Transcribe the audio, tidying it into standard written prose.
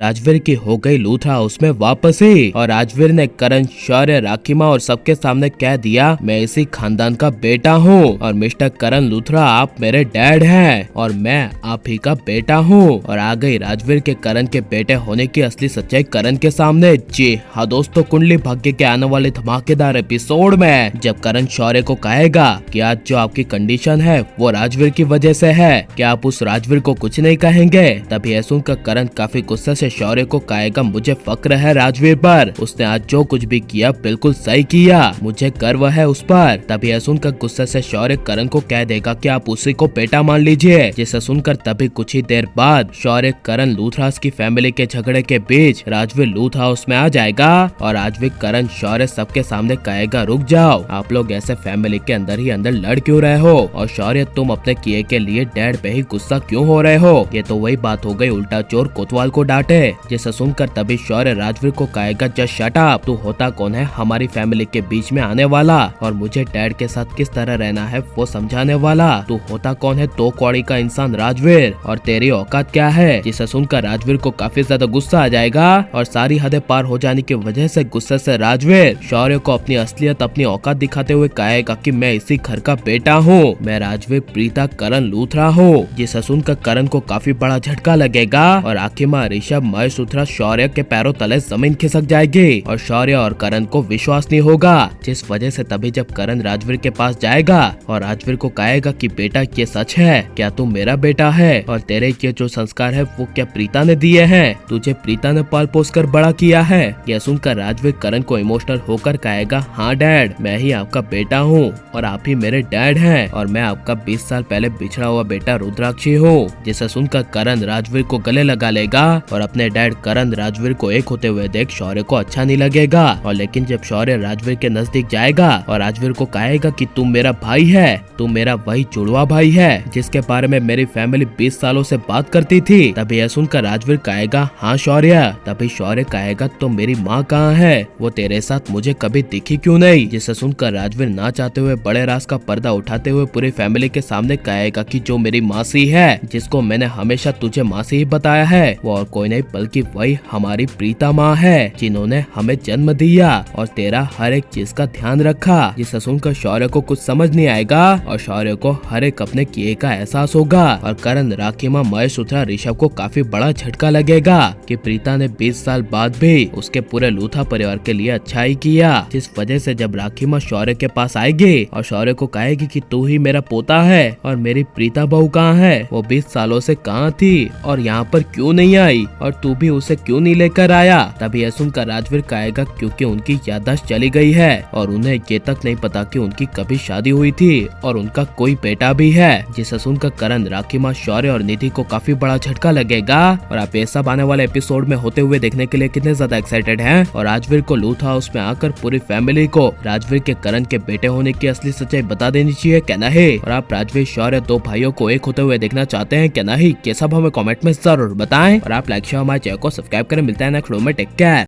राजवीर की हो गई लूथरा उसमें वापसी। और राजवीर ने करण, शौर्य, राखीमा और सबके सामने कह दिया मैं इसी खानदान का बेटा हूँ और मिस्टर करण लूथरा आप मेरे डैड हैं और मैं आप ही का बेटा हूँ। और आ गई राजवीर के करण के बेटे होने की असली सच्चाई करण के सामने। जी हाँ दोस्तों, कुंडली भाग्य के आने वाले धमाकेदार एपिसोड में जब करण शौर्य को कहेगा कि आज जो आपकी कंडीशन है वो राजवीर की वजह से है, क्या आप उस राजवीर को कुछ नहीं कहेंगे? तभी यह सुनकर करण काफी गुस्से से शौर्य को कहेगा मुझे फक्र है राजवीर पर, उसने आज जो कुछ भी किया बिल्कुल सही किया, मुझे गर्व है उस पर। तभी यह सुनकर गुस्से से शौर्य करण को कह देगा कि आप उसी को बेटा मान लीजिए। जिसे सुनकर तभी कुछ ही देर बाद शौर्य करण लूथरास की फैमिली के झगड़े के बीच राजवीर लूथ हाउस में आ जाएगा और राजवीर करण शौर्य सबके सामने कहेगा रुक जाओ, आप लोग ऐसे फैमिली के अंदर ही अंदर लड़ क्यों रहे हो और शौर्य तुम अपने किए के लिए डैड पे ही गुस्सा क्यों हो रहे हो? ये तो वही बात हो गई उल्टा चोर कोतवाल को डांटे। जिसे सुनकर तभी शौर्य राजवीर को कहेगा जस्ट शट अप, तू होता कौन है हमारी फैमिली के बीच में आने वाला और मुझे डैड के साथ किस तरह रहना है वो समझाने वाला? तू होता कौन है दो कौड़ी का इंसान राजवीर और तेरी औकात क्या है? जिसे सुनकर राजवीर को काफी ज्यादा गुस्सा आ जाएगा और सारी हदें पार हो जाने की वजह से गुस्से से राजवीर शौर्य को अपनी असलियत अपनी औकात दिखाते हुए कहेगा कि मैं इसी घर का बेटा हूँ, मैं राजवीर प्रीता करण लूथरा हूँ। जिसे सुनकर करण को काफी बड़ा झटका लगेगा और आखिमा ऋषभ महेश लूथरा शौर्य के पैरों तले जमीन खिसक जाएगी और शौर्य और करण को विश्वास नहीं होगा। जिस वजह से तभी जब करण राजवीर के पास जाएगा और राजवीर को कहेगा कि बेटा ये सच है, क्या तू मेरा बेटा है और तेरे ये जो संस्कार है वो क्या प्रीता ने दिए हैं, तुझे प्रीता ने पाल पोस कर बड़ा किया है? यह सुनकर राजवीर करण को इमोशनल होकर कहेगा हाँ डैड, मैं ही आपका बेटा हूँ और आप ही मेरे डैड हैं और मैं आपका 20 साल पहले बिछड़ा हुआ बेटा रुद्राक्षी हूँ। जिसे सुनकर करण राजवीर को गले लगा लेगा और अपने डैड करण राजवीर को एक होते हुए देख शौर्य को अच्छा नहीं लगेगा। और लेकिन जब शौर्य राजवीर के नजदीक जाएगा और राजवीर को कहेगा कि तुम मेरा भाई है, तुम मेरा वही जुड़वा भाई है जिसके बारे में मेरी फैमिली 20 सालों से बात करती थी, तभी यह सुनकर राजवीर कहेगा हाँ शौर्य। तभी शौर्य कहेगा तो मेरी माँ कहाँ है, वो तेरे साथ मुझे कभी दिखी क्यों नहीं? जिसे सुनकर राजवीर ना चाहते हुए बड़े राज का पर्दा उठाते हुए पूरी फैमिली के सामने कहेगा कि जो मेरी मासी है, जिसको मैंने हमेशा तुझे मासी ही बताया है, वो और कोई नहीं बल्कि वही हमारी प्रीता माँ है जिन्होंने हमें जन्म दिया और तेरा हर एक चीज का ध्यान रखा। जिसे सुनकर शौर्य को कुछ समझ नहीं आएगा और शौर्य को हर एक अपने किए का एहसास होगा और करण, राखीमा, महेश लूथरा, ऋषभ को काफी बड़ा झटका लगेगा कि प्रीता ने 20 साल बाद भी उसके पूरे लूथा परिवार के लिए अच्छा ही किया। जिस वजह से जब राखीमा शौर्य के पास आएगी और शौर्य को कहेगी कि तू ही मेरा पोता है और मेरी प्रीता बहू कहाँ है, वो 20 सालों से कहाँ थी और यहाँ पर क्यों नहीं आई और तू भी उसे क्यों नहीं लेकर आया? तभी यह सुनकर राजवीर कहेगा क्योंकि उनकी याददाश्त चली गई है और उन्हें ये तक नहीं पता कि उनकी कभी शादी हुई थी और उनका कोई बेटा भी है। जिसे सुनकर करण, राखीमा, शौर्य और निधि को काफी बड़ा झटका लगेगा। और आप ये सब आने वाले एपिसोड में होते हुए देखने के लिए कितने ज्यादा एक्साइटेड हैं? और राजवीर को लूथ हाउस में आकर पूरी फैमिली को राजवीर के करण के बेटे होने की असली सच्चाई बता देनी चाहिए क्या नहीं? और आप राजवीर शौर्य दो भाइयों को एक होते हुए देखना चाहते हैं क्या नहीं? ये सब हमें कमेंट में जरूर बताएं और आप लाइक शेयर हमारे चैनल को सब्सक्राइब करें। मिलता है नेक्स्ट वीडियो में, टेक केयर।